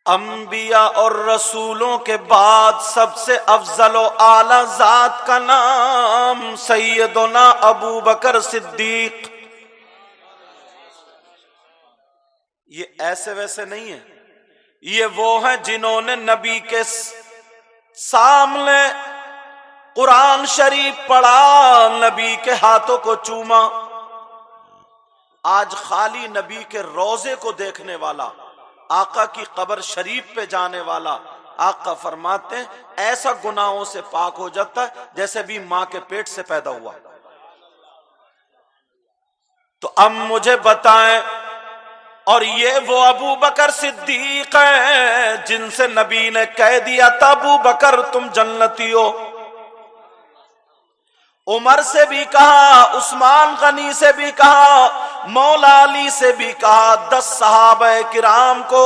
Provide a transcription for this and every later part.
انبیاء اور رسولوں کے بعد سب سے افضل و اعلی ذات کا نام سیدنا ابو بکر صدیق. یہ ایسے ویسے نہیں ہے، یہ وہ ہیں جنہوں نے نبی کے سامنے قرآن شریف پڑھا، نبی کے ہاتھوں کو چوما. آج خالی نبی کے روضے کو دیکھنے والا، آقا کی قبر شریف پہ جانے والا، آقا فرماتے ہیں ایسا گناہوں سے پاک ہو جاتا ہے جیسے بھی ماں کے پیٹ سے پیدا ہوا. تو اب مجھے بتائیں، اور یہ وہ ابو بکر صدیق ہیں جن سے نبی نے کہہ دیا تھا ابو بکر تم جنتی ہو. عمر سے بھی کہا، عثمان غنی سے بھی کہا، مولا علی سے بھی کہا، 10 صحابہ کرام کو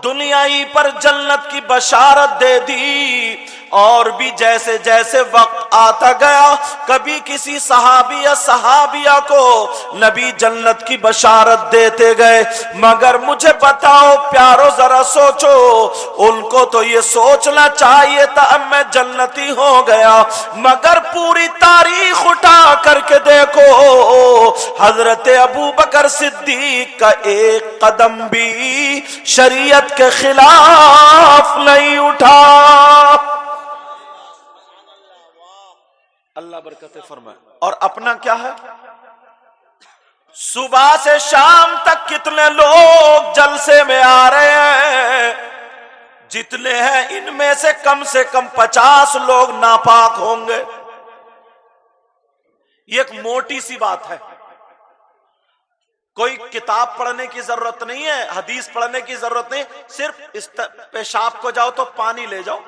دنیائی پر جنت کی بشارت دے دی. اور بھی جیسے جیسے وقت آتا گیا کبھی کسی صحابی یا صحابیہ کو نبی جنت کی بشارت دیتے گئے. مگر مجھے بتاؤ پیارو، ذرا سوچو، ان کو تو یہ سوچنا چاہیے تھا اب میں جنتی ہو گیا، مگر پوری تاریخ اٹھا کر کے دیکھو حضرت ابو بکر صدیق کا ایک قدم بھی شریعت کے خلاف نہیں اٹھا. اللہ برکت فرمائے. اور اپنا کیا ہے، صبح سے شام تک کتنے لوگ جلسے میں آ رہے ہیں، جتنے ہیں ان میں سے کم 50 لوگ ناپاک ہوں گے. یہ ایک موٹی سی بات ہے، کوئی کتاب پڑھنے کی ضرورت نہیں ہے، حدیث پڑھنے کی ضرورت نہیں، صرف پیشاب کو جاؤ تو پانی لے جاؤ،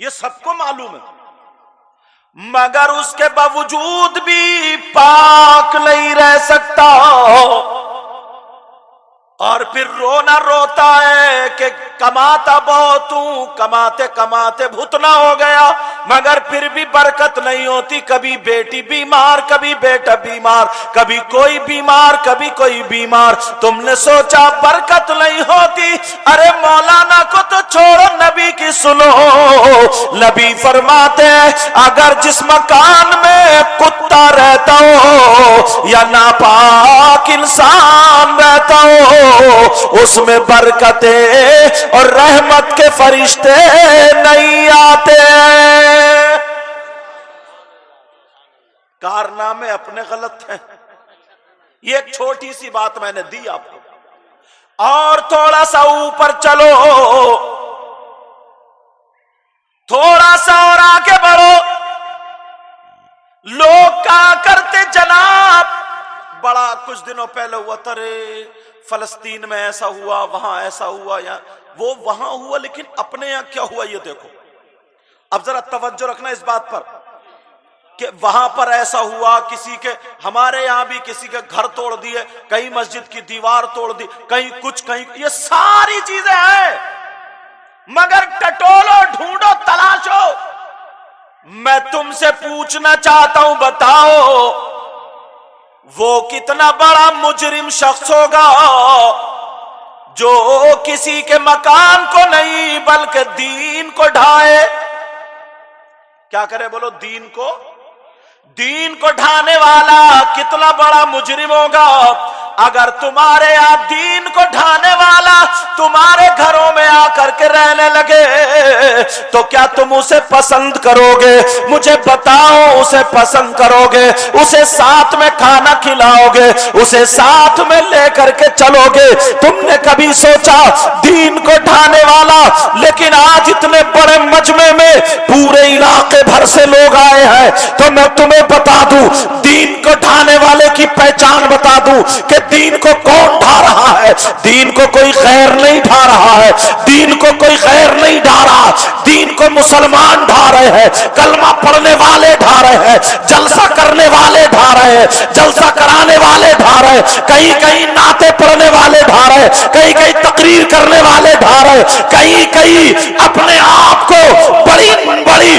یہ سب کو معلوم ہے. مگر اس کے باوجود بھی پاک نہیں رہ سکتا، اور پھر رونا روتا ہے کہ کماتا بہت ہوں، کماتے کماتے بھتنا ہو گیا، مگر پھر بھی برکت نہیں ہوتی. کبھی بیٹی بیمار، کبھی بیٹا بیمار، کبھی کوئی بیمار، کبھی کوئی بیمار. تم نے سوچا برکت نہیں ہوتی، ارے مولانا کو تو چھوڑو، نبی کی سنو. نبی فرماتے ہیں اگر جس مکان میں کتا رہتا ہو یا ناپاک انسان رہتا ہو اس میں برکتیں اور رحمت کے فرشتے نہیں آتے. کارنامے اپنے غلط ہیں. یہ ایک چھوٹی سی بات میں نے دی آپ کو. اور تھوڑا سا اوپر چلو، تھوڑا سا اور آگے بڑھو. لوگ کہا کرتے جناب بڑا کچھ دنوں پہلے ہوا تھا، رے فلسطین میں ایسا ہوا، وہاں ایسا ہوا، یا وہ وہاں ہوا، لیکن اپنے یہاں کیا ہوا یہ دیکھو. اب ذرا توجہ رکھنا اس بات پر کہ وہاں پر ایسا ہوا، کسی کے، ہمارے یہاں بھی کسی کے گھر توڑ دیے، کہیں مسجد کی دیوار توڑ دی، کہیں کچھ، کہیں یہ ساری چیزیں ہیں. مگر ٹٹولو، ڈھونڈو، تلاشو. میں تم سے پوچھنا چاہتا ہوں، بتاؤ وہ کتنا بڑا مجرم شخص ہوگا جو کسی کے مکان کو نہیں بلکہ دین کو ڈھائے. کیا کرے بولو؟ دین کو ڈھانے والا کتنا بڑا مجرم ہوگا. اگر تمہارے یہاں دین کو ڈھانے والا تمہارے گھروں میں آ کر کے رہنے لگے تو کیا تم اسے پسند کرو گے؟ مجھے بتاؤ، اسے پسند کرو گے؟ اسے ساتھ میں کھانا کھلاؤ گے؟ اسے ساتھ میں لے کر کے چلو گے؟ تم نے کبھی سوچا دین کو ڈھانے والا، لیکن آج اتنے بڑے مجمع میں پورے علاقے بھر سے لوگ آئے ہیں، تو میں تمہیں بتا دوں، دین کو ڈھانے والے کی پہچان بتا دوں کہ دین کو کون ڈھا رہا ہے. دین کو کوئی غیر نہیں ڈھا رہا ہے، دین کو کوئی غیر نہیں ڈھا رہا، دین کو مسلمان ڈھا رہے ہیں، کلمہ پڑھنے والے ڈھا رہے ہیں، جلسہ کرنے والے ڈھا رہے ہیں، جلسہ کرانے والے ڈھا رہے ہیں، کہیں کہیں نعتیں پڑھنے والے ڈھا رہے ہیں، کہیں کہیں تقریر کرنے والے ڈھا رہے ہیں، کہیں کہیں اپنے آپ کو بڑی بڑی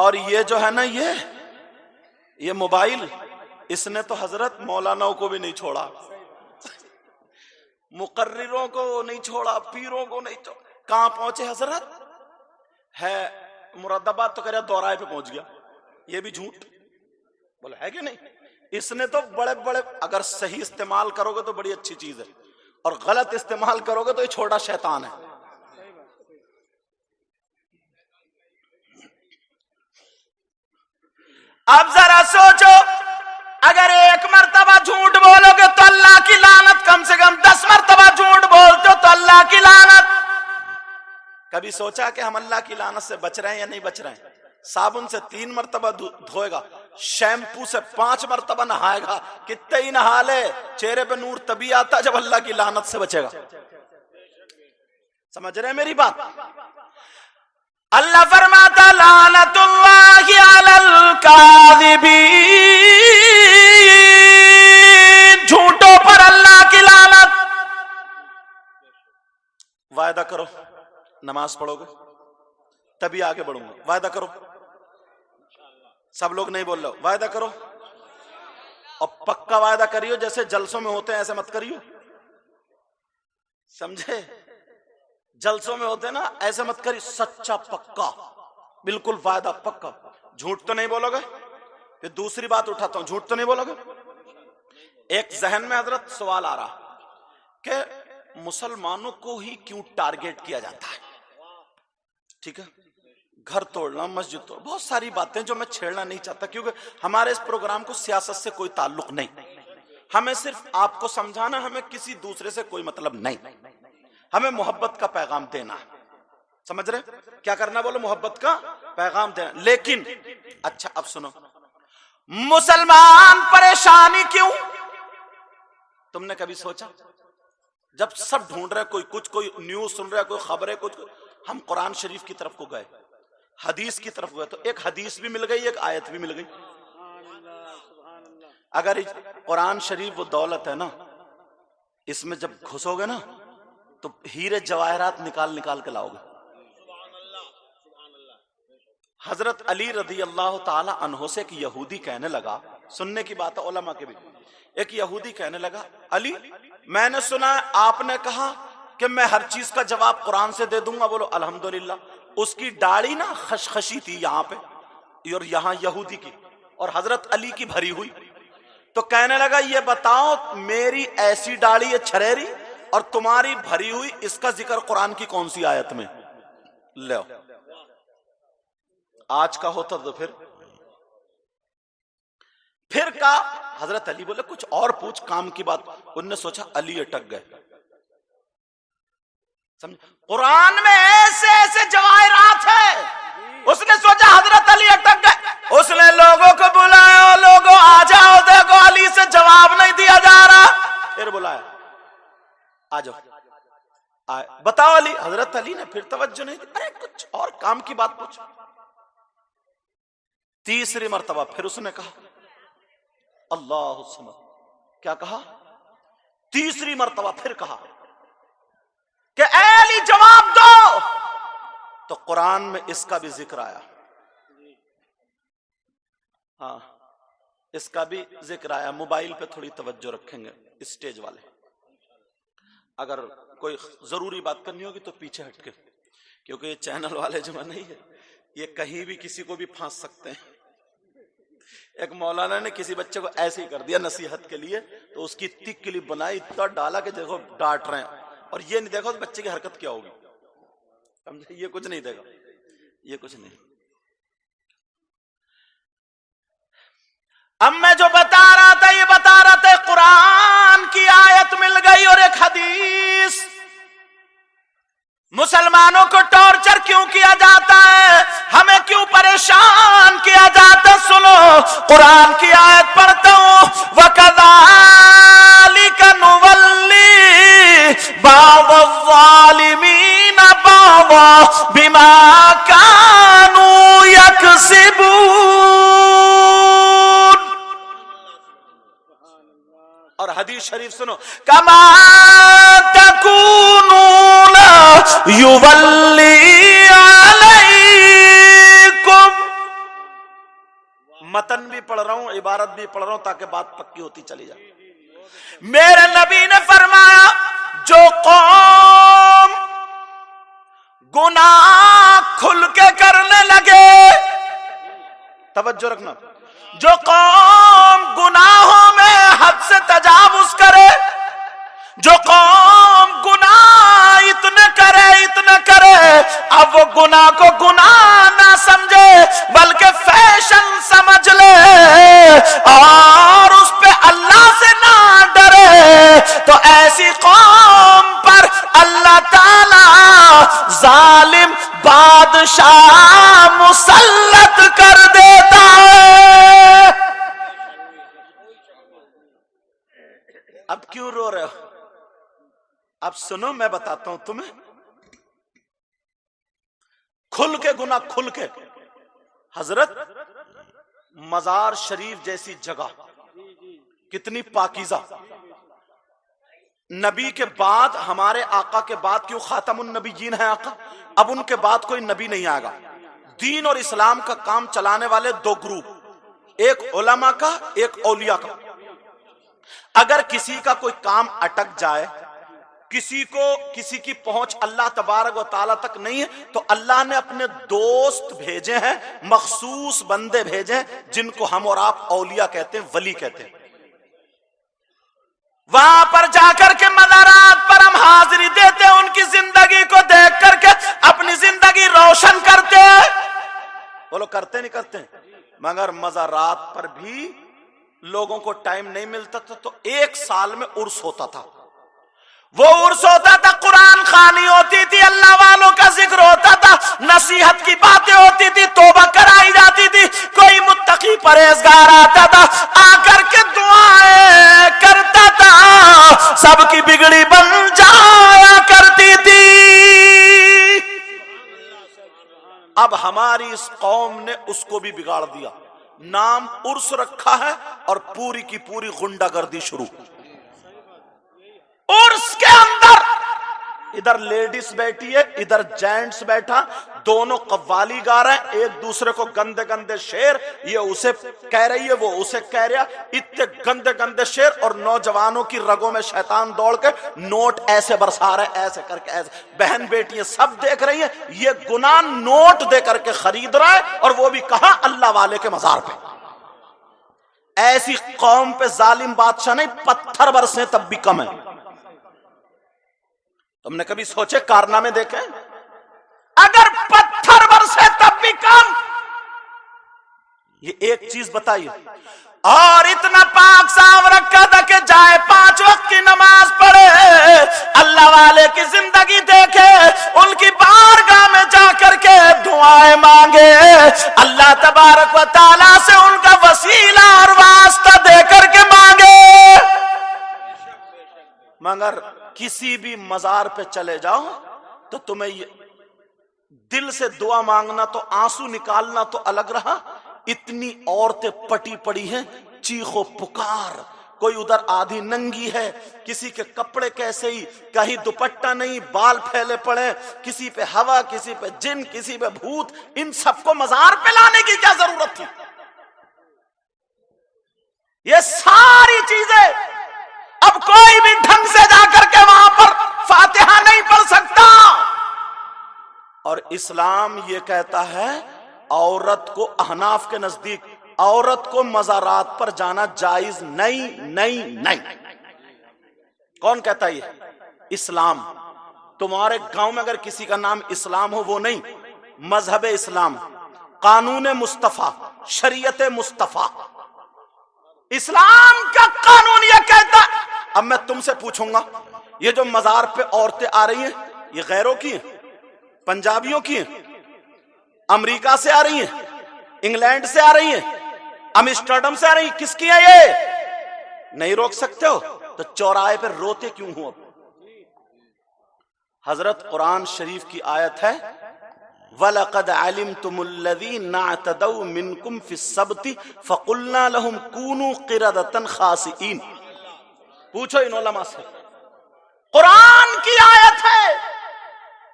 اور یہ جو ہے نا یہ موبائل، اس نے تو حضرت مولاناؤں کو بھی نہیں چھوڑا، مقرروں کو نہیں چھوڑا، پیروں کو نہیں چھوڑا. کہاں پہنچے حضرت؟ ہے مراد آباد تو کہہ رہا دورائے پہ پہنچ گیا. یہ بھی جھوٹ بولا ہے کہ نہیں؟ اس نے تو بڑے بڑے، اگر صحیح استعمال کرو گے تو بڑی اچھی چیز ہے، اور غلط استعمال کرو گے تو یہ چھوٹا شیطان ہے. اب ذرا سوچو، اگر ایک مرتبہ جھوٹ بولو گے تو اللہ کی لعنت، کم سے کم 10 مرتبہ جھوٹ بولتے ہو تو اللہ کی لعنت. کبھی سوچا کہ ہم اللہ کی لعنت سے بچ رہے ہیں یا نہیں بچ رہے ہیں؟ صابن سے 3 مرتبہ دھوئے گا، شیمپو سے 5 مرتبہ نہائے گا، کتنے ہی نہا لے چہرے پہ نور تبھی آتا جب اللہ کی لعنت سے بچے گا. سمجھ رہے ہیں میری بات؟ اللہ فرماتا لعنت اللہ علی الکاذبین، جھوٹوں پر اللہ کی لعنت. وعدہ کرو نماز پڑھو گے تبھی آگے بڑھوں گا، وعدہ کرو. سب لوگ نہیں بول رہے، وعدہ کرو، اور پکا وعدہ کریو، جیسے جلسوں میں ہوتے ہیں ایسے مت کریو، سمجھے؟ جلسوں میں ہوتے ہیں نا ایسے مت کریو، سچا پکا بالکل وعدہ پکا. جھوٹ تو نہیں بولو گے؟ پھر دوسری بات اٹھاتا ہوں، جھوٹ تو نہیں بولو گے؟ ایک ذہن میں حضرت سوال آ رہا کہ مسلمانوں کو ہی کیوں ٹارگیٹ کیا جاتا ہے؟ ٹھیک ہے، گھر توڑنا، مسجد توڑنا، بہت ساری باتیں جو میں چھیڑنا نہیں چاہتا، کیونکہ ہمارے اس پروگرام کو سیاست سے کوئی تعلق نہیں. ہمیں صرف آپ کو سمجھانا، ہمیں کسی دوسرے سے کوئی مطلب نہیں، ہمیں محبت کا پیغام دینا. سمجھ رہے کیا کرنا؟ بولو محبت کا پیغام دینا. لیکن اچھا اب سنو، مسلمان پریشانی کیوں؟ تم نے کبھی سوچا؟ جب سب ڈھونڈ رہے، کوئی کچھ، کوئی نیوز سن رہا ہے، کوئی خبریں، کچھ، ہم قرآن شریف کی طرف کو گئے، حدیث کی طرف گئے، تو ایک حدیث بھی مل گئی، ایک آیت بھی مل گئی. اگر قرآن شریف وہ دولت ہے نا، اس میں جب گھسو گے نا تو ہیرے جواہرات نکال نکال کے لاؤ گے. حضرت علی رضی اللہ تعالی عنہ سے ایک یہودی کہنے لگا، سننے کی بات ہے علماء کے بھی، ایک یہودی کہنے لگا علی میں نے سنا ہے آپ نے کہا کہ میں ہر چیز کا جواب قرآن سے دے دوں گا. بولو الحمدللہ. اس کی داڑھی نا خشخشی تھی یہاں پہ، اور یہاں یہودی کی، اور حضرت علی کی بھری ہوئی. تو کہنے لگا یہ بتاؤ میری ایسی داڑھی ہے چھریری اور تمہاری بھری ہوئی، اس کا ذکر قرآن کی کون سی آیت میں؟ لو آج کا ہوتا تو پھر کہا حضرت علی بولے کچھ اور پوچھ کام کی بات. انہوں نے سوچا علی اٹک گئے. قرآن میں ایسے ایسے جواہرات ہیں، اس نے سوچا حضرت علی اٹک گئے. اس نے لوگوں کو بلایا، لوگوں آ جاؤ دیکھو علی سے جواب نہیں دیا جا رہا. پھر بلایا آ جاؤ، بتاؤ علی. حضرت علی نے پھر توجہ نہیں دی، ارے کچھ اور کام کی بات پوچھ. تیسری مرتبہ پھر اس نے کہا اللہ الصمد. کیا کہا؟ تیسری مرتبہ پھر کہا کہ اے علی جواب دو. تو قرآن میں اس کا بھی ذکر آیا، ہاں اس کا بھی ذکر آیا. موبائل پہ تھوڑی توجہ رکھیں گے اسٹیج والے، اگر کوئی ضروری بات کرنی ہوگی تو پیچھے ہٹ کے، کیونکہ یہ چینل والے جو نہیں ہے یہ کہیں بھی کسی کو بھی پھانس سکتے ہیں. ایک مولانا نے کسی بچے کو ایسے ہی کر دیا نصیحت کے لیے، تو اس کی اتنی کلپ بنائی، اتنا ڈالا کہ دیکھو ڈانٹ رہے ہیں، اور یہ نہیں دیکھا اس بچے کی حرکت کیا ہوگی. سمجھے؟ یہ کچھ نہیں دیکھا، یہ کچھ نہیں. اب میں جو بتا رہا تھا یہ بتا رہا تھا قرآن کی آیت مل گئی اور ایک حدیث. مسلمانوں کو ٹارچر کیوں کیا جاتا ہے، ہمیں کیوں پریشان کیا جاتا؟ سنو قرآن کی آیت پڑھتا ہوں، وَكَذَلِكَ نُوَلِّي بَعْضَ الظَّالِمِينَ بَعْضًا بِمَا كَانُوا يَكْسِبُونَ. اور حدیث شریف سنو، کما تکونون یولی علیکم. عبارت بھی پڑھ رہا ہوں تاکہ بات پکی ہوتی چلی جائے. میرے نبی نے فرمایا جو قوم گناہ کھل کے کرنے لگے، توجہ رکھنا، جو قوم گناہوں میں حد سے تجاوز کرے، جو قوم گناہ اتنے کرے اب وہ گناہ کو گناہ نہ سمجھے بلکہ فیشن سمجھ لے اور اس پہ اللہ سے نہ ڈرے، تو ایسی قوم پر اللہ تعالی ظالم بادشاہ مسلط کر دیتا ہے. اب کیوں رو رہے ہو؟ اب سنو میں بتاتا ہوں تمہیں. کھل کے گناہ کھل کے، حضرت مزار شریف جیسی جگہ کتنی پاکیزہ، نبی کے بعد، ہمارے آقا کے بعد، کیوں خاتم النبیین ہے آقا، اب ان کے بعد کوئی نبی نہیں آئے گا. دین اور اسلام کا کام چلانے والے دو گروپ، ایک علماء کا ایک اولیاء کا. اگر کسی کا کوئی کام اٹک جائے، کسی کی پہنچ اللہ تبارک و تعالیٰ تک نہیں ہے، تو اللہ نے اپنے دوست بھیجے ہیں، مخصوص بندے بھیجے ہیں جن کو ہم اور آپ اولیاء کہتے ہیں، ولی کہتے ہیں. وہاں پر جا کر کے مزارات پر ہم حاضری دیتے ہیں، ان کی زندگی کو دیکھ کر کے اپنی زندگی روشن کرتے ہیں. وہ لوگ کرتے نہیں کرتے، مگر مزارات پر بھی لوگوں کو ٹائم نہیں ملتا تھا، تو ایک سال میں عرس ہوتا تھا. وہ عرس ہوتا تھا، قرآن خوانی ہوتی تھی، اللہ والوں کا ذکر ہوتا تھا، نصیحت کی باتیں ہوتی تھی، توبہ کرائی جاتی تھی. کوئی متقی پرہیزگار آتا تھا، آ کر کے دعائیں کرتا تھا، سب کی بگڑی بن جایا کرتی تھی. اب ہماری اس قوم نے اس کو بھی بگاڑ دیا، نام عرس رکھا ہے اور پوری کی پوری غنڈہ گردی شروع. عرس کے اندر ادھر لیڈیز بیٹھی ہے، ادھر جینٹس بیٹھا، دونوں قوالی گا رہے ہیں، ایک دوسرے کو گندے گندے شعر، یہ اسے کہہ رہی ہے وہ اسے کہہ رہا، اتنے گندے گندے شعر، اور نوجوانوں کی رگوں میں شیطان دوڑ کے نوٹ ایسے برسا رہے ہیں، ایسے کر کے ایسے. بہن بیٹیاں سب دیکھ رہی ہیں، یہ گناہ نوٹ دے کر کے خرید رہا ہے، اور وہ بھی کہاں؟ اللہ والے کے مزار پہ. ایسی قوم پہ ظالم بادشاہ نہیں، پتھر برسیں تب بھی کم ہے. تم نے کبھی سوچے کارنامے دیکھے؟ اگر پتھر برسے تب بھی کم. یہ ایک چیز بتائیے، اور اتنا پاک صاف رکھا تھا کہ جائے 5 وقت کی نماز پڑھے، اللہ والے کی زندگی دیکھے، ان کی بارگاہ میں جا کر کے دعائیں مانگے، اللہ تبارک و تعالیٰ سے ان کا وسیلہ اور واسطہ دے کر کے مانگے. مگر کسی بھی مزار پہ چلے جاؤ تو تمہیں یہ دل سے دعا مانگنا تو آنسو نکالنا تو الگ رہا، اتنی عورتیں پٹی پڑی ہیں، چیخو پکار، کوئی ادھر آدھی ننگی ہے، کسی کے کپڑے کیسے ہی، کہیں دوپٹہ نہیں، بال پھیلے پڑے، کسی پہ ہوا، کسی پہ جن، کسی پہ بھوت. ان سب کو مزار پہ لانے کی کیا ضرورت تھی؟ یہ ساری چیزیں اب کوئی بھی ڈھنگ سے جا کر کے وہاں پر فاتحہ نہیں پڑھ سکتا. اور اسلام یہ کہتا ہے عورت کو، احناف کے نزدیک عورت کو مزارات پر جانا جائز نہیں. کون کہتا ہے یہ؟ اسلام. تمہارے گاؤں میں اگر کسی کا نام اسلام ہو، وہ نہیں، مذہب اسلام، قانون مصطفیٰ، شریعت مصطفیٰ، اسلام کا قانون یہ کہتا. اب میں تم سے پوچھوں گا، یہ جو مزار پہ عورتیں آ رہی ہیں، یہ غیروں کی ہیں، پنجابیوں کی ہیں، امریکہ سے آ رہی ہیں، انگلینڈ سے آ رہی ہیں، امسٹرڈم سے آ رہی ہیں، کس کی ہیں یہ؟ نہیں روک سکتے ہو تو چوراہے پہ روتے کیوں ہو؟ حضرت قرآن شریف کی آیت ہے، وَلَقَدْ عَلِمْتُمُ الَّذِينَ اعْتَدَوْا مِنْكُمْ فِي السَّبْتِ فَقُلْنَا لَهُمْ كُونُوا قِرَدَةً خَاسِئِينَ. پوچھو ان علماء سے، قرآن کی آیت ہے.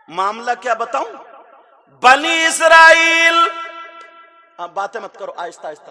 معاملہ کیا بتاؤں؟ بنی اسرائیل، باتیں مت کرو، آہستہ آہستہ.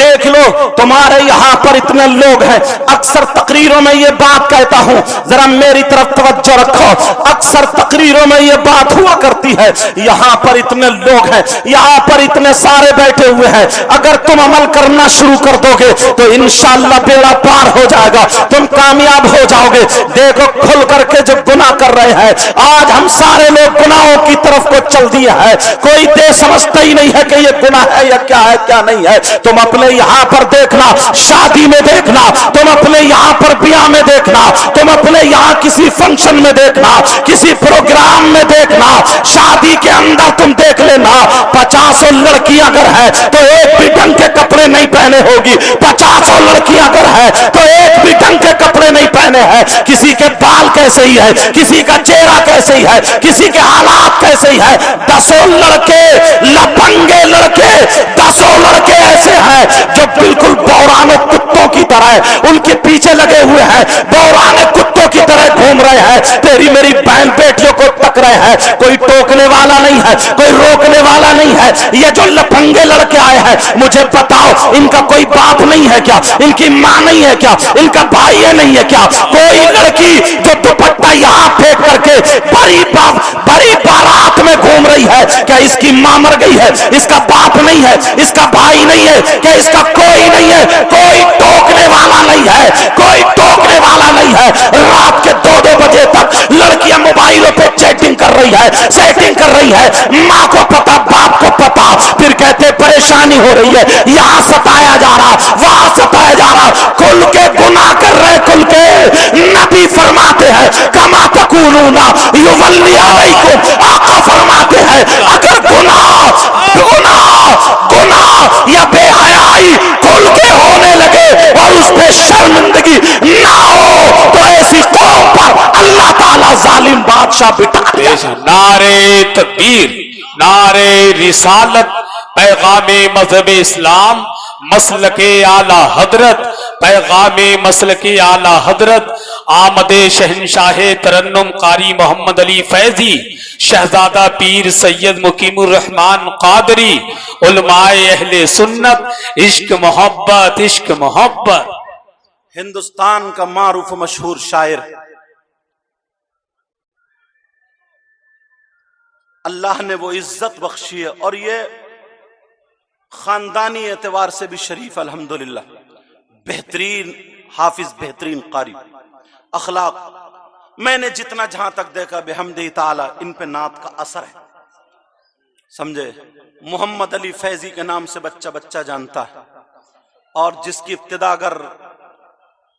دیکھ لو تمہارے یہاں پر اتنے لوگ ہیں. اکثر تقریروں میں یہ بات کہتا ہوں, ذرا میری طرف توجہ رکھو. اکثر تقریروں میں یہ بات ہوا کرتی ہے, یہاں پر اتنے لوگ ہیں, یہاں پر اتنے سارے بیٹھے ہوئے ہیں, اگر تم عمل کرنا شروع کر دو گے تو انشاءاللہ بیڑا پار ہو جائے گا, تم کامیاب ہو جاؤ گے. دیکھو کھل کر کے جو گناہ کر رہے ہیں, آج ہم سارے لوگ گناہوں کی طرف کو چل دیا ہے, کوئی دے سمجھتا ہی نہیں ہے کہ یہ گناہ ہے یا کیا ہے کیا نہیں ہے. تم اپنے یہاں پر دیکھنا, شادی میں دیکھنا, تم اپنے یہاں پر بیاہ میں دیکھنا, تم اپنے یہاں کسی فنکشن میں دیکھنا, کسی پروگرام میں دیکھنا, شادی کے اندر تم دیکھ لینا, 50 لڑکی اگر ہے تو ایک بھی ڈھنگ کے کپڑے نہیں پہنے ہوگی, 50 لڑکی اگر ہے تو ایک بھی ڈھنگ کے کپڑے نہیں پہنے ہیں. کسی کے بال کیسے ہی ہے, کسی کا چہرہ کیسے ہی ہے, کسی کے حالات کیسے ہی ہے. 10 لڑکے لپنگے لڑکے, 10 لڑکے ایسے ہیں جو بالکل بورانے کتوں کی طرح ان کے پیچھے لگے ہوئے ہیں, بورانے کتوں کی طرح گھوم رہے ہیں, تیری میری بہن بیٹیوں کو ٹک رہے ہیں. کوئی ٹوکنے والا نہیں ہے, کوئی روکنے والا نہیں ہے. یہ جو لپنگے لڑکے آئے ہیں, مجھے بتاؤ ان کا کوئی باپ نہیں ہے کیا, ان کی ماں نہیں ہے کیا, ان کا بھائی نہیں ہے کیا؟ کوئی لڑکی جو دوپٹہ یہاں پھینک کر کے بڑی بارات میں گھوم رہی ہے, کیا اس کی ماں مر گئی ہے, اس کا باپ نہیں ہے, اس کا بھائی نہیں ہے, کیا اس کا کوئی نہیں ہے؟ کوئی ٹوکنے والا نہیں ہے, کوئی ٹوکنے والا نہیں ہے. رات کے 2 بجے تک لڑکیاں موبائلوں پہ چیٹنگ کر رہی ہے, سیٹنگ کر رہی ہے, ماں کو پتا, باپ کو پتا, پھر کہتے پریشانی ہو رہی ہے, یہاں ستایا جا رہا, وہاں ستایا جا رہا. کھل کے گناہ کر رہے, کھل کے. نبی فرماتے ہیں کما تقولون یولی علیکم, آقا فرماتے ہیں اگر گناہ یا بے حیائی کھل کے ہونے لگے اور اس پہ شرمندگی نہ ہو تو ایسی قوم پر اللہ تعالی ظالم بادشاہ بٹھا دے. نعرے تکبیر, نعرے رسالت, پیغام مذہب اسلام, مسلک اعلی حضرت, پیغام مسلک اعلی حضرت, آمد شہنشاہ ترنم قاری محمد علی فیضی, شہزادہ پیر سید مقیم الرحمن قادری, علماء اہل سنت, عشق محبت, عشق محبت. ہندوستان کا معروف و مشہور شاعر, اللہ نے وہ عزت بخشی ہے اور یہ خاندانی اعتبار سے بھی شریف, الحمدللہ بہترین حافظ, بہترین قاری, اخلاق. میں نے جتنا جہاں تک دیکھا بحمدہ تعالی ان پہ نعت کا اثر ہے, سمجھے. محمد علی فیضی کے نام سے بچہ جانتا ہے, اور جس کی ابتدا اگر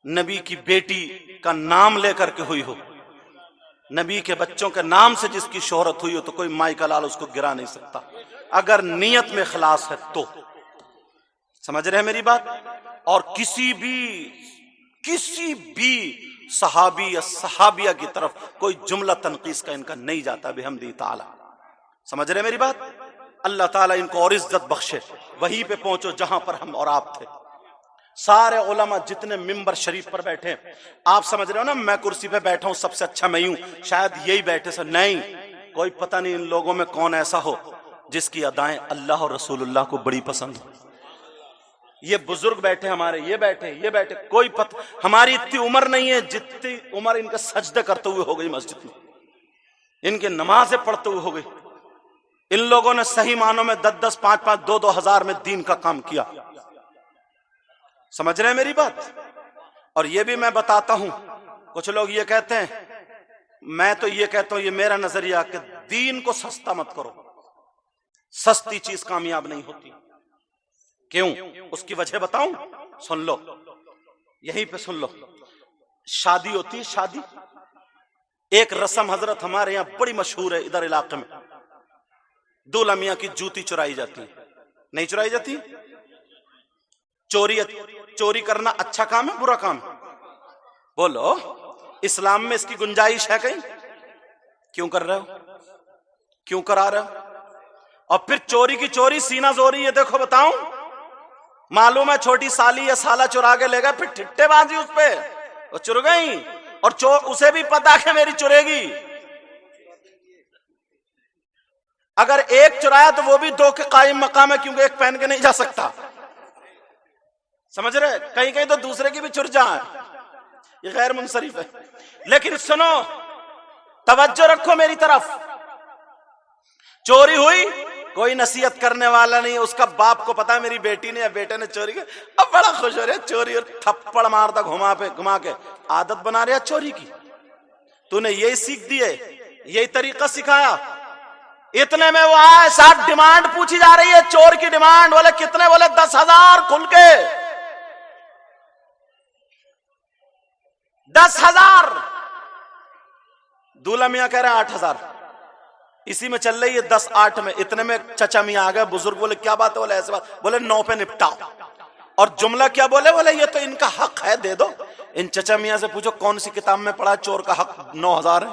نبی کی بیٹی کا نام لے کر کے ہوئی ہو, نبی کے بچوں کے نام سے جس کی شہرت ہوئی ہو, تو کوئی مائی کا لال اس کو گرا نہیں سکتا اگر نیت میں اخلاص ہے تو. سمجھ رہے ہیں میری بات؟ اور کسی بھی صحابی یا صحابیہ کی طرف کوئی جملہ تنقیص کا ان کا نہیں جاتا بحمدہ تعالی. سمجھ رہے ہیں میری بات؟ اللہ تعالیٰ ان کو اور عزت بخشے, وہیں پہ پہنچو جہاں پر ہم اور آپ تھے. سارے علماء جتنے ممبر شریف پر بیٹھے, آپ سمجھ رہے ہو نا میں کرسی پہ بیٹھا ہوں, سب سے اچھا میں ہوں, شاید یہی بیٹھے سے نہیں, کوئی پتہ نہیں ان لوگوں میں کون ایسا ہو جس کی ادائیں اللہ اور رسول اللہ کو بڑی پسند ہو. یہ بزرگ بیٹھے ہمارے, یہ بیٹھے, کوئی پتہ, ہماری اتنی عمر نہیں ہے جتنی عمر ان کے سجدے کرتے ہوئے ہو گئی مسجد میں, ان کے نمازیں پڑھتے ہوئے ہو گئی. ان لوگوں نے صحیح معنوں میں 10-10, 5-5, 2-2 ہزار میں دین کا کام کیا. سمجھ رہے ہیں میری بات؟ اور یہ بھی میں بتاتا ہوں, کچھ لوگ یہ کہتے ہیں, میں تو یہ کہتا ہوں, یہ میرا نظریہ کہ دین کو سستا مت کرو, سستی چیز کامیاب نہیں ہوتی. کیوں؟ اس کی وجہ بتاؤں, سن لو, یہیں پہ سن لو. شادی ہوتی ہے, شادی ایک رسم حضرت ہمارے یہاں بڑی مشہور ہے ادھر علاقے میں, دولہا میاں کی جوتی چرائی جاتی ہے. نہیں چرائی جاتی؟ چوری کرنا اچھا کام ہے برا کام ہے؟ بولو, اسلام میں اس کی گنجائش ہے کہیں؟ کیوں کر رہے ہو, کیوں کرا رہے ہو؟ اور پھر چوری کی چوری, سینہ زوری, یہ دیکھو بتاؤں, معلوم ہے چھوٹی سالی یا سالہ چرا کے لے گا, پھر ٹھٹے بازی اس پہ, وہ چر گئی, اور اسے بھی پتا کہ میری چرے گی. اگر ایک چرایا تو وہ بھی 2 کے قائم مقام ہے, کیونکہ ایک پہن کے نہیں جا سکتا. سمجھ رہے؟ کہیں کہیں تو دوسرے کی بھی چرجا ہے، یہ غیر منصرف ہے۔ لیکن سنو، توجہ رکھو میری طرف، چوری ہوئی، کوئی نصیحت کرنے والا نہیں، اس کا باپ کو پتا ہے میری بیٹی نے یا بیٹے نے چوری کی، اب بڑا خوش ہو رہا ہے، چوری اور تھپڑ مارتا گھما کے عادت بنا رہا چوری کی۔ تو نے یہی سیکھ دی ہے، یہی طریقہ سکھایا۔ اتنے میں وہ آئے، صاحب ڈیمانڈ پوچھی جا رہی ہے، چور کی ڈیمانڈ، بولے کتنے؟ بولے 10,000 کھل کے 10,000۔ دولہا میاں کہہ رہے ہیں 8,000، اسی میں چل رہی ہے 10-8 میں۔ اتنے میں چچا میاں آ گئے، بزرگ، بولے کیا بات ہے؟ بولے ایسے بات، بولے 9 پہ نپٹاؤ۔ اور جملہ کیا بولے؟ بولے یہ تو ان کا حق ہے، دے دو۔ ان چچا میاں سے پوچھو کون سی کتاب میں پڑھا چور کا حق 9,000 ہے؟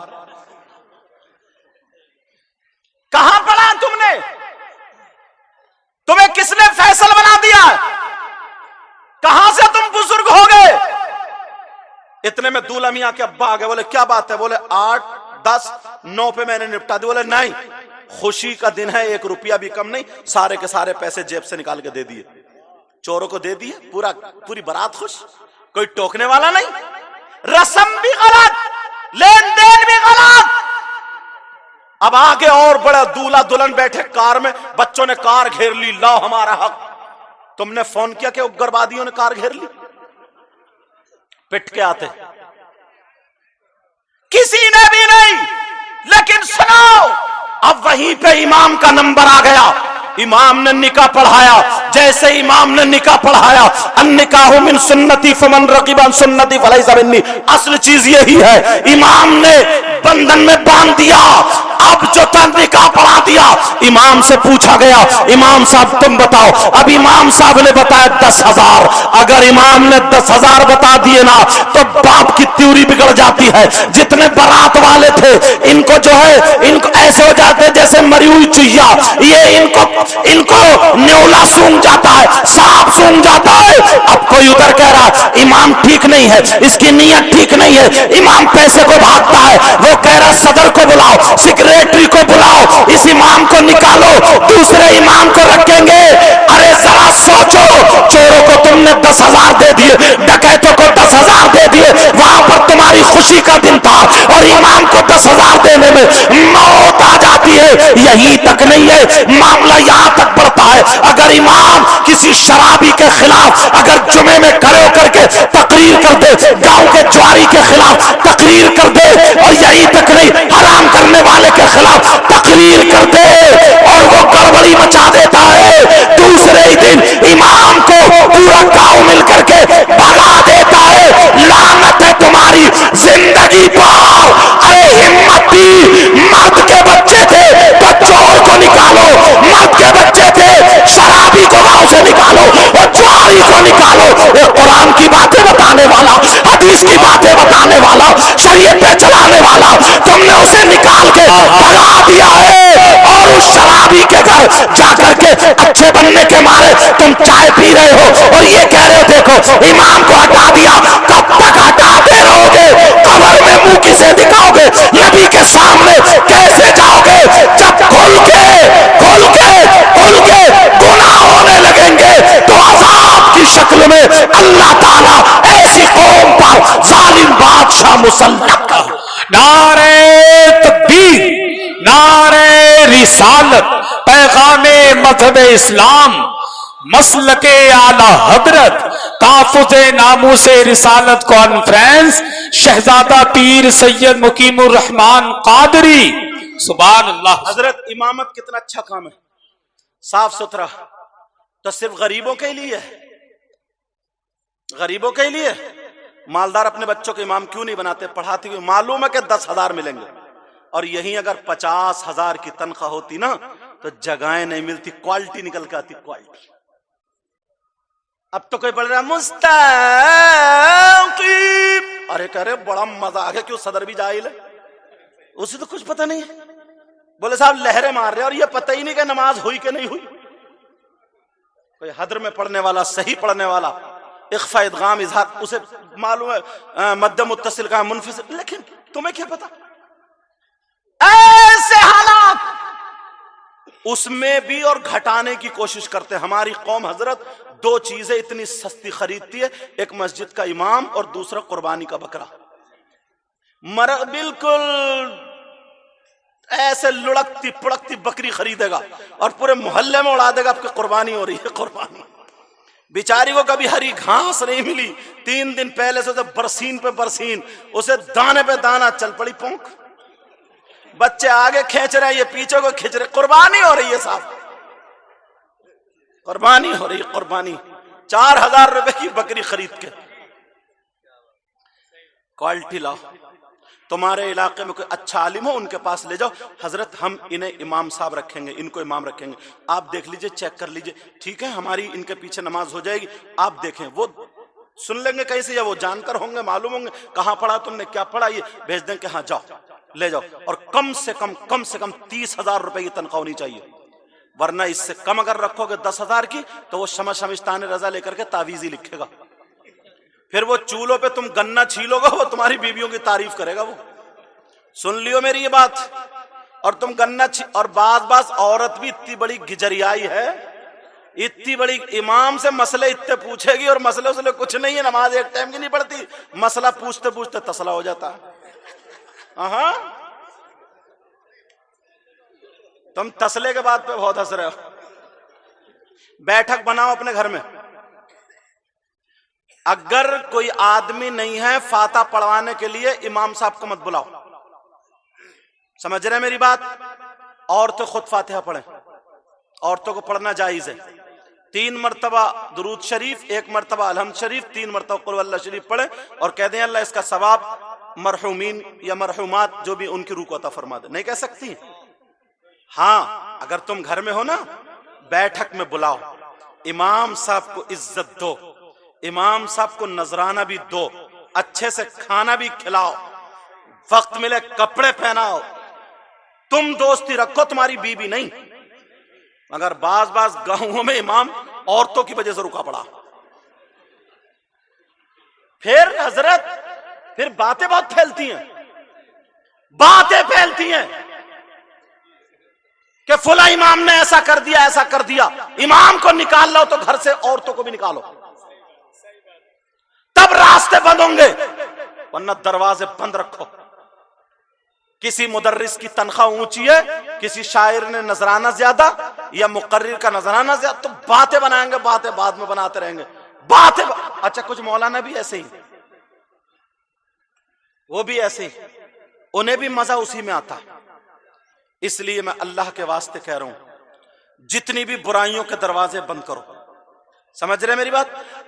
کہاں پڑھا تم نے؟ تمہیں کس نے فیصل بنا دیا؟ کہاں سے تم بزرگ ہو گئے؟ اتنے میں دولہا میاں کے ابا آ گئے، بولے کیا بات ہے؟ بولے 8 10 9 پہ میں نے نپٹا دی۔ بولے نہیں، خوشی کا دن ہے، 1 روپیہ بھی کم نہیں، سارے کے سارے پیسے جیب سے نکال کے دے دیے، چوروں کو دے دیے، پوری بارات خوش، کوئی ٹوکنے والا نہیں۔ رسم بھی غلط، لین دین بھی غلط۔ اب آگے اور بڑا، دولہا دلہن بیٹھے کار میں، بچوں نے کار گھیر لی، لاؤ ہمارا حق۔ تم نے فون کیا کہ اگروادیوں نے کار گھیر لی؟ پٹ کے آتے، کسی نے بھی نہیں۔ لیکن سنو، اب وہیں پہ امام کا نمبر آ گیا، امام نے نکاح پڑھایا۔ جیسے امام نے نکاح پڑھایا، النکاح من سنتی فمن رغب عن سنتی فلیس منی، اصل چیز یہی ہے۔ امام نے بندھن میں باندھ دیا، اب جو تھا نکاح پڑھا دیا۔ امام سے پوچھا گیا، امام صاحب تم بتاؤ۔ اب امام صاحب نے بتایا 10,000۔ اگر امام نے 10,000 بتا دیے نا تو باپ کی تیوری بگڑ جاتی ہے۔ جتنے بارات والے تھے، ان کو جو ہے، ان کو ایسے ہو جاتے جیسے مری ہوئی چوہیا، یہ ان کو نیولا سونگ جاتا ہے، سانپ سونگ جاتا ہے۔ اب کوئی ادھر کہہ رہا ہے امام ٹھیک نہیں ہے، اس کی نیت ٹھیک نہیں ہے، امام پیسے کو بھاگتا ہے۔ وہ کہہ رہا صدر کو بلاؤ، سیکریٹری کو بلاؤ، اس امام کو نکالو، دوسرے امام کو رکھیں گے۔ ارے ذرا سوچو، چوروں کو تم نے 10,000 دے دیے، ڈکیتوں کو 10,000 دے دیے، وہاں پر تمہاری خوشی کا دن تھا، اور امام کو 10,000 دینے میں موت آ جاتی ہے۔ یہی تک نہیں ہے، معاملہ یہاں تک بڑھتا ہے، اگر امام کسی شرابی کے خلاف اگر جمعے میں کھڑے ہو کر کے تقریر کر دے، گاؤں کے جواری کے خلاف تقریر کر دے، اور یہی تک نہیں، حرام کرنے والے کے خلاف تقریر کر دے، اور وہ گڑبڑی مچا دیتا ہے، دوسرے ہی دن امام کو پورا گاؤں مل کر کے بھگا دیتا ہے۔ لعنت ہے تمہاری زندگی پر۔ ارے ہمت تھی، مرد کے بچے تھے تو چور کو نکالو، مرد کے بچے تھے شرابی کو گاؤں سے نکالو، اور جواری کو نکالو۔ یہ قرآن کی باتیں بتانے والا، حدیث کی باتیں بتانے والا، شریعت پہ چلانے والا، تم نے اسے نکال کے بھگا دیا ہے، اور اس شرابی کے گھر جا کر کے اچھے بننے کے مارے تم چائے پی رہے ہو، اور یہ کہہ رہے ہو دیکھو امام کو ہٹا دیا۔ کب تک ہٹاتے رہو گے؟ قبر میں منہ کسے دکھاؤ گے؟ نبی کے سامنے کیسے جاؤ گے جب کھل کے گناہ ہونے لگیں گے؟ تو عذاب کی شکل میں اللہ تعالیٰ ایسی قوم پر ظالم بادشاہ مسلط کر۔ نعرہ تکبیر، نعرہ رسالت، پیغام مذہب اسلام، مسلک اعلی حضرت، تحفظ ناموس رسالت کانفرنس، شہزادہ پیر سید مقیم الرحمان قادری، سبحان اللہ۔ حضرت امامت کتنا اچھا کام ہے، صاف ستھرا، تو صرف غریبوں کے لیے ہے، غریبوں کے لیے۔ مالدار اپنے بچوں کے امام کیوں نہیں بناتے؟ پڑھاتے ہوئے معلوم ہے کہ 10,000 ملیں گے، اور یہیں اگر 50,000 کی تنخواہ ہوتی نا تو جگہیں نہیں ملتی، کوالٹی نکل کے آتی، کوالٹی۔ اب تو کوئی پڑھ رہا مستقیم، ارے کہہ رہے بڑا مزہ آ گیا، کیوں صدر بھی جاہل ہے، اسے تو کچھ پتہ نہیں ہے۔ بولے صاحب لہریں مار رہے اور یہ پتہ ہی نہیں کہ نماز ہوئی کہ نہیں ہوئی۔ کوئی حدر میں پڑھنے والا، صحیح پڑھنے والا، اخفاء ادغام اظہار، اسے معلوم ہے مد متصل کا منفصل، لیکن تمہیں کیا پتا؟ ایسے حالات اس میں بھی اور گھٹانے کی کوشش کرتے۔ ہماری قوم حضرت دو چیزیں اتنی سستی خریدتی ہے، ایک مسجد کا امام اور دوسرا قربانی کا بکرا. بالکل ایسے لڑکتی پڑکتی بکری خریدے گا اور پورے محلے میں اڑا دے گا کہ قربانی ہو رہی ہے. قربانی بیچاری کو کبھی ہری گھاس نہیں ملی، 3 دن پہلے سے برسین پہ برسین، اسے دانے پہ دانا، چل پڑی پونک. بچے آگے کھینچ رہے ہیں، یہ پیچھے کو کھینچ رہے. قربانی ہو رہی ہے صاحب، قربانی ہو رہی ہے. قربانی 4000 روپے کی بکری خرید کے. کوالٹی لاؤ. تمہارے علاقے میں کوئی اچھا عالم ہو ان کے پاس لے جاؤ، حضرت ہم انہیں امام صاحب رکھیں گے، ان کو امام رکھیں گے، آپ دیکھ لیجئے، چیک کر لیجئے، ٹھیک ہے ہماری ان کے پیچھے نماز ہو جائے گی. آپ دیکھیں، وہ سن لیں گے کیسے، یا وہ جان کر ہوں گے، معلوم ہوں گے کہاں پڑھا تم نے، کیا پڑھا، یہ بھیج دیں کہ ہاں جاؤ لے جاؤ. اور کم سے کم 30,000 روپے کی تنخواہ ہونی چاہیے، ورنہ اس سے کم اگر رکھو گے 10,000 کی تو وہ شمشتان رضا لے کر کے تعویذی لکھے گا. پھر وہ چولہوں پہ تم گنا چھیلو گے، وہ تمہاری بیویوں کی تعریف کرے گا. وہ سن لیو میری یہ بات. اور تم گنا اور بعض عورت بھی اتنی بڑی گجریائی ہے، اتنی بڑی، امام سے مسئلے اتنے پوچھے گی اور مسئلے اسلے کچھ نہیں ہے، نماز ایک ٹائم کی نہیں پڑھتی، مسئلہ پوچھتے پوچھتے تسلا ہو جاتا ہے. ہاں تم تسلے کے بعد پہ بہت ہنس رہے ہو. بیٹھک بناؤ اپنے گھر میں. اگر کوئی آدمی نہیں ہے فاتحہ پڑھوانے کے لیے، امام صاحب کو مت بلاؤ. سمجھ رہے میری بات؟ عورتیں خود فاتحہ پڑھیں، عورتوں کو پڑھنا جائز ہے. 3 مرتبہ درود شریف، 1 مرتبہ الحمد شریف، 3 مرتبہ قل ہو اللہ شریف پڑھیں اور کہہ دیں اللہ اس کا ثواب مرحومین یا مرحومات جو بھی ان کی روح کو عطا فرما دے. نہیں کہہ سکتی؟ ہاں اگر تم گھر میں ہو نا، بیٹھک میں بلاؤ، امام صاحب کو عزت دو، امام صاحب کو نذرانہ بھی دو، اچھے سے کھانا بھی کھلاؤ، وقت ملے کپڑے پہناؤ. تم دوستی رکھو، تمہاری بیوی نہیں. مگر بعض گاؤں میں امام عورتوں کی وجہ سے رکا پڑا. پھر حضرت پھر باتیں بہت پھیلتی ہیں، باتیں پھیلتی ہیں کہ فلاں امام نے ایسا کر دیا، ایسا کر دیا. امام کو نکال لو تو گھر سے عورتوں کو بھی نکالو، تب راستے بند ہوں گے، ورنہ دروازے بند رکھو. کسی مدرس کی تنخواہ اونچی ہے، کسی شاعر نے نذرانہ زیادہ یا مقرر کا نذرانہ زیادہ، تو باتیں بنائیں گے، باتیں بعد میں بناتے رہیں گے. اچھا کچھ مولانا بھی ایسے ہی، وہ بھی ایسے ہی، انہیں بھی مزہ اسی میں آتا. اس لیے میں اللہ کے واسطے کہہ رہا ہوں، جتنی بھی برائیوں کے دروازے بند کرو. سمجھ رہے میری بات؟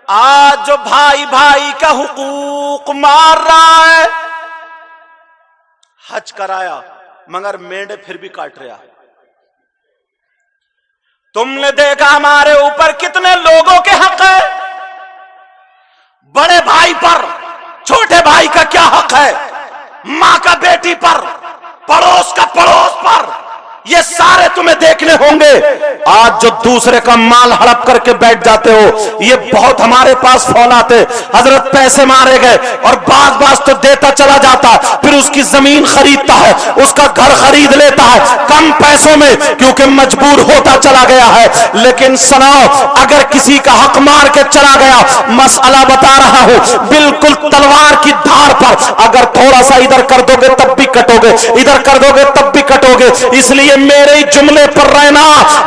آج جو بھائی کا حقوق مار رہا ہے، حج کرایا مگر میڈے پھر بھی کاٹ رہا. تم نے دیکھا ہمارے اوپر کتنے لوگوں کے حق ہے. بڑے بھائی پر چھوٹے بھائی کا کیا حق ہے، ماں کا بیٹی پر، پڑوس کا پڑوس پر، یہ سارے تمہیں دیکھنے ہوں گے. آج جو دوسرے کا مال ہڑپ کر کے بیٹھ جاتے ہو، یہ بہت ہمارے پاس فون آتے، حضرت پیسے مارے گئے، اور بعض تو دیتا چلا جاتا، پھر اس کی زمین خریدتا ہے، اس کا گھر خرید لیتا ہے کم پیسوں میں، کیونکہ مجبور ہوتا چلا گیا ہے. لیکن سناؤ، اگر کسی کا حق مار کے چلا گیا، مسئلہ بتا رہا ہوں بالکل تلوار کی دھار پر، اگر تھوڑا سا ادھر کر دو گے تب بھی کٹو گے، ادھر کر دو گے تب بھی کٹو گے. اس لیے میرے جملے پر رہنا،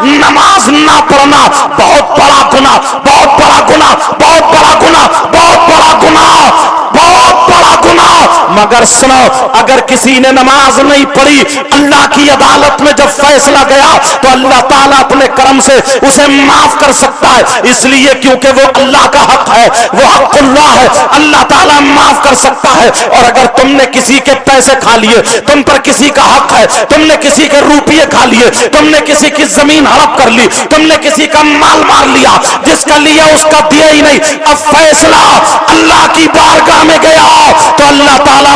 نماز نہ پڑھنا بہت بڑا گناہ، بہت بڑا گناہ، بہت بڑا گناہ، بہت بڑا گناہ، بہت بڑا گناہ. مگر سنو، اگر کسی نے نماز نہیں پڑھی، اللہ کی عدالت میں جب فیصلہ گیا تو اللہ تعالیٰ اپنے کرم سے اسے معاف کر سکتا ہے. اس لیے کیونکہ وہ اللہ کا حق ہے، وہ حق اللہ ہے، اللہ تعالیٰ معاف کر سکتا ہے. اور اگر تم نے کسی کے پیسے کھا لیے، تم پر کسی کا حق ہے، تم نے کسی کے روپیے کھا لیے، تم نے کسی کی زمین ہڑپ کر لی، تم نے کسی کا مال مار لیا، جس کا لیا اس کا دیا ہی نہیں، اب فیصلہ اللہ کی بارگاہ میں گیا تو اللہ تعالیٰ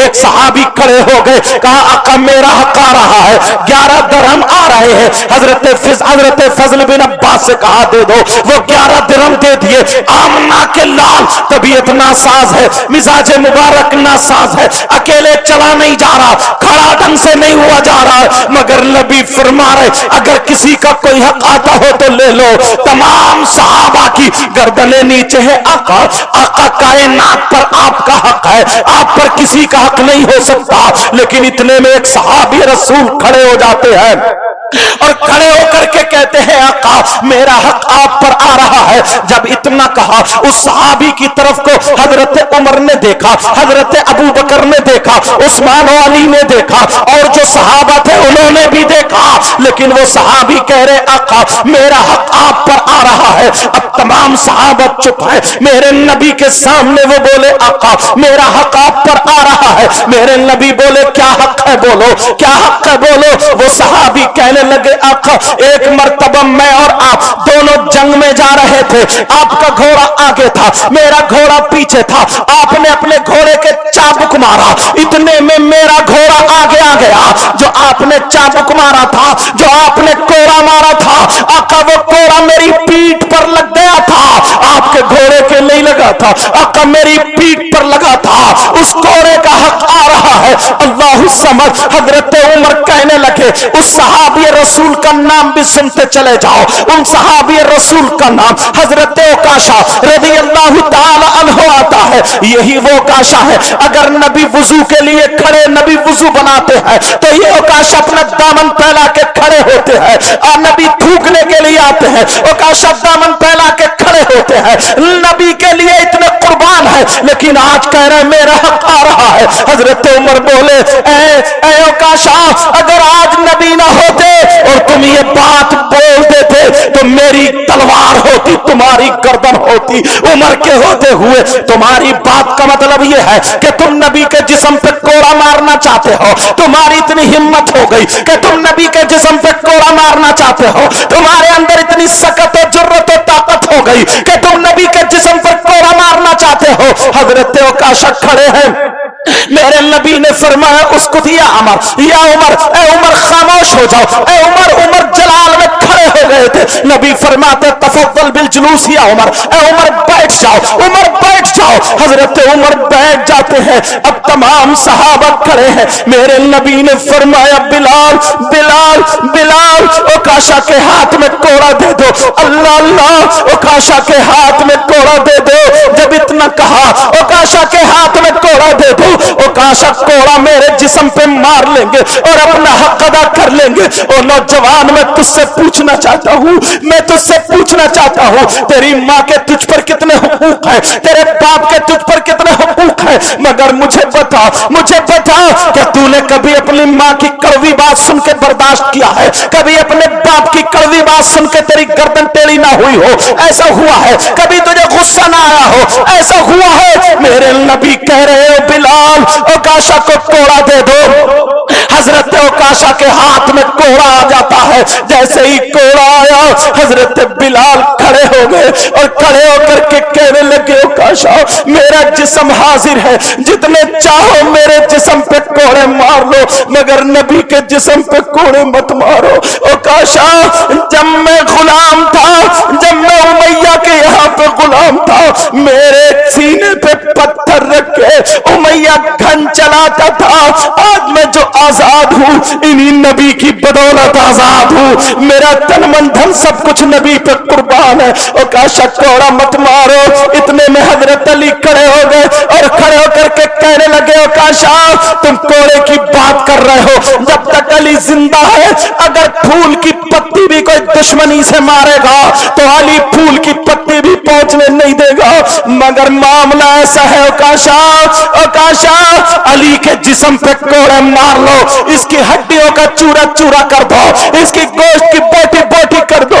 ایک صحابی کھڑے ہو گئے, کہا آقا میرا حق آ رہا ہے, 11 درہم آ رہے ہیں. حضرت فضل بن عباس سے کہا دے دو. وہ 11 درہم دے دیے. آمنہ کے لال طبیعت ناساز ہے, مزاج مبارک ناساز ہے, اکیلے چلا نہیں جا رہا, کھڑا ڈھنگ سے نہیں ہوا جا رہا, مگر نبی فرما رہے اگر کسی کا کوئی حق آتا ہو تو لے لو. تمام صحابہ کی گردنیں نیچے ہیں. آقا کائنات پر آپ کا حق ہے, آپ پر کسی کا حق نہیں ہو سکتا. لیکن اتنے میں ایک صحابی رسول کھڑے ہو جاتے ہیں اور کھڑے ہو کر کے کہتے ہیں آقا میرا حق آپ پر آ رہا ہے. جب اتنا کہا اس صحابی کی طرف کو حضرت عمر نے دیکھا, حضرت ابو بکر نے دیکھا, عثمان و علی نے دیکھا, اور جو صحابہ تھے انہوں نے بھی دیکھا. لیکن وہ صحابی کہہ رہے آقا میرا حق آپ پر آ رہا ہے. اب تمام صحابہ چپ ہے. میرے نبی کے سامنے وہ بولے آقا میرا حق آپ پر آ رہا ہے. میرے نبی بولے کیا حق ہے بولو, کیا حق ہے بولو. وہ صحابی کہنے لگے آقا ایک مرتبہ میں اور آپ دونوں جنگ میں جا رہے تھے, آپ کا گھوڑا آگے تھا, میرا گھوڑا پیچھے تھا. آپ نے اپنے گھوڑے کے چابک مارا, اتنے میں میرا گھوڑا آگے آ گیا. جو آپ نے چابک مارا تھا, جو آپ نے کوڑا مارا تھا, آقا وہ کوڑا میری پیٹھ پر لگ گیا تھا, آپ کے گھوڑے کے نہیں لگا تھا. آقا میری پیٹھ پر لگا تھا, اس کوڑے کا حق آ رہا ہے. اللہ سمجھ. حضرت عمر کہنے لگے اس صحابی رسول کا نام بھی سنتے چلے جاؤ. ان صحابی رسول کا نام حضرت عکاشہ رضی اللہ تعالی عنہ آتا ہے. یہی وہ عکاشہ ہے اگر نبی وضو کے لیے کھڑے, نبی وضو بناتے ہیں تو یہ عکاشہ اپنا دامن پھیلا کے کھڑے ہوتے ہیں. اور نبی تھوکنے کے لیے آتے ہیں, عکاشہ دامن پھیلا کے کھڑے ہوتے ہیں. نبی کے لیے اتنے قربان ہے. لیکن آج کہہ رہے میرا حق آ رہا ہے. حضرت عمر بولے اے عکاشہ اگر آج نبی نہ ہوتے اور تم یہ بات بول دیتے تو میری تلوار ہوتی, تمہاری گردن ہوتی. عمر کے ہوتے ہوئے تمہاری بات کا مطلب یہ ہے کہ تم نبی کے جسم پہ کوڑا مارنا چاہتے ہو. تمہاری اتنی ہمت ہو گئی کہ تم نبی کے جسم پہ کوڑا مارنا چاہتے ہو. تمہارے اندر اتنی سکت و جرت و طاقت ہو گئی کہ تم نبی کے جسم پر کوڑا مارنا چاہتے ہو. حضرت عکاشہ کھڑے ہیں. میرے نبی نے فرمایا اس کو دیا عمر, یا عمر, اے عمر خاموش ہو جاؤ. اے عمر, عمر جلال میں کھڑے ہو گئے تھے. نبی فرماتے تفضل بالجلوس یا عمر, اے عمر بیٹھ جاؤ, عمر بیٹھ جاؤ. حضرت عمر بیٹھ جاتے ہیں. اب تمام صحابہ کھڑے ہیں. میرے نبی نے فرمایا بلال بلال بلال عکاشہ کے ہاتھ میں کوڑا دے دو. اللہ اللہ, عکاشہ کے ہاتھ میں کوڑا دے دو. جب اتنا کہا عکاشہ کے ہاتھ میں کوڑا دے دو, عکاشہ کوڑا میرے جسم پہ مار لیں گے اور اپنا حق ادا کر لیں گے. اور نوجوان میں تجھ سے پوچھنا چاہتا ہوں, میں تجھ سے پوچھنا چاہتا ہوں تیری ماں کے تجھ پر کتنے حقوق ہیں, تیرے باپ کے تجھ پر کتنے حقوق ہیں, مگر مجھے بتا کہ تو نے کبھی اپنی ماں کی کڑوی بات سن کے برداشت کیا ہے, کبھی اپنے باپ کی کڑوی بات سن کے تیری گردن ٹیڑھی نہ ہوئی ہو, ایسا ہوا ہے, کبھی تجھے غصہ نہ آیا ہو, ایسا ہوا ہے. میرے نبی کہہ رہے ہو بلال عکاشہ کو کوڑا دے دو. حضرت عکاشہ کے ہاتھ میں کوڑا آ جاتا ہے. جیسے ہی کوڑا آیا حضرت بلال کھڑے ہو گئے اور کھڑے ہو کر کے کہنے لگے عکاشہ میرا جسم حاضر ہے, جتنے چاہو میرے جسم پہ کوڑے مار لو, مگر نبی کے جسم پہ کوڑے مت مارو. عکاشہ جب میں غلام تھا, جب میں امیہ کے یہاں پہ غلام تھا, میرے سینے پہ پتھر رکھ کے امیہ گھن چلاتا تھا. آج میں جو آزاد ہوں انہی نبی کی بدولت آزاد ہوں. میرا تن من دھن سب کچھ نبی پہ قربان ہے. عکاشہ کوڑا مت مارو. اتنے میں حضرت علی کھڑے ہو گئے اور کھڑے ہو کر کے کہنے لگے عکاشہ تم کوڑے کی بات کر رہے ہو, جب تک علی زندہ ہے اگر پھول کی پتی بھی کوئی دشمنی سے مارے گا تو علی پھول کی پتی بھی پہنچنے نہیں دے گا. مگر معاملہ ایسا ہے عکاشہ علی کے جسم پہ کوڑے مار لو, اس کی ہڈیوں کا چورا چورا کر دو, اس کی گوشت کی بوٹی بوٹی کر دو,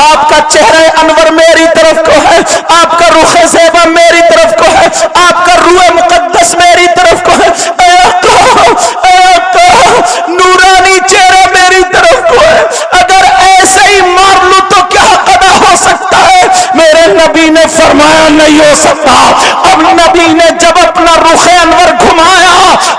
آپ کا چہرہ انور میری طرف کو ہے, آپ کا رخ زیبا میری طرف کو ہے, آپ کا روح مقدس میری طرف کو ہے. اے آقا نورانی چہرہ میری طرف کو ہے. اگر ایسے ہی مار لوں تو کیا ادا ہو سکتا ہے؟ میرے نبی نے فرمایا نہیں ہو سکتا. اب نبی نے جب اپنا رخ انور گھمایا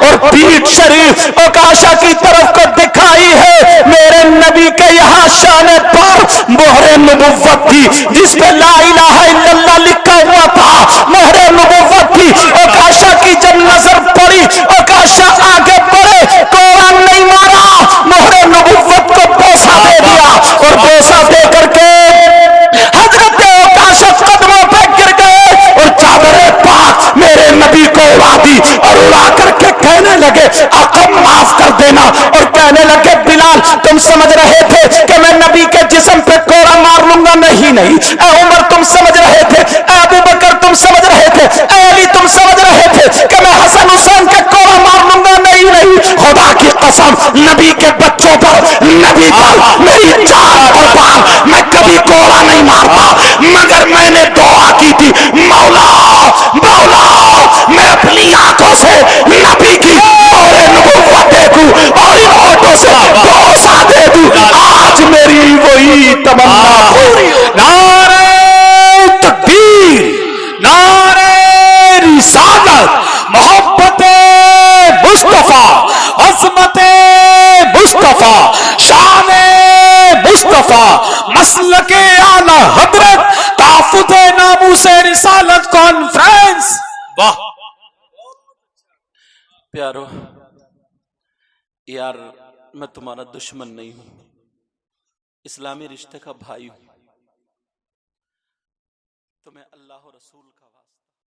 اور پیٹھ شریف عکاشہ کی طرف کو دکھائی ہے, میرے نبی کے یہاں شان پر مہر نبوت تھی جس پہ لا الہ الا اللہ لکھا ہوا تھا, مہر نبوت تھی. عکاشہ کی جب نظر پڑی, عکاشہ آگے بڑھے, قرآن نہیں مارا, مہر نبوت کو بوسہ دے دیا اور بوسہ دے کر کے حضرت عکاشہ قدموں پہ گر گئے اور چادر پاک میرے نبی کو اڑا دی اور اڑا کر کے کہنے لگے آقا معاف کر دینا, اور کہنے لگے بلال تم سمجھ رہے تھے کہ میں نبی کے جسم پہ کوڑا مار لوں گا؟ نہیں نہیں. اے عمر تم سمجھ رہے تھے, اے ابو بکر تم سمجھ رہے تھے, اے علی تم سمجھ رہے تھے کہ میں حسن حسین کے کوڑا مار لوں گا؟ نہیں نہیں. خدا کی قسم نبی کے بچوں پر, نبی پر میری جان قربان, میں کبھی کوڑا نہیں مارتا, مگر میں نے دعا کی تھی مولا مولا میں اپنی آنکھوں سے نبی کی مہر نبوت دیکھوں اور ان ہونٹوں سے بوسہ دے دوں. آج میری وہی تمنا پوری ہو. نعرہ تکبیر, نعرہ رسالت, محبت مصطفیٰ, عظمت مصطفیٰ, شان مصطفیٰ, مسلک اعلی حضرت, تحفظ ناموس رسالت کانفرنس. واہ پیارو یار, میں تمہارا دشمن نہیں ہوں, اسلامی رشتے کا بھائی ہوں. تمہیں اللہ و رسول کا واسطہ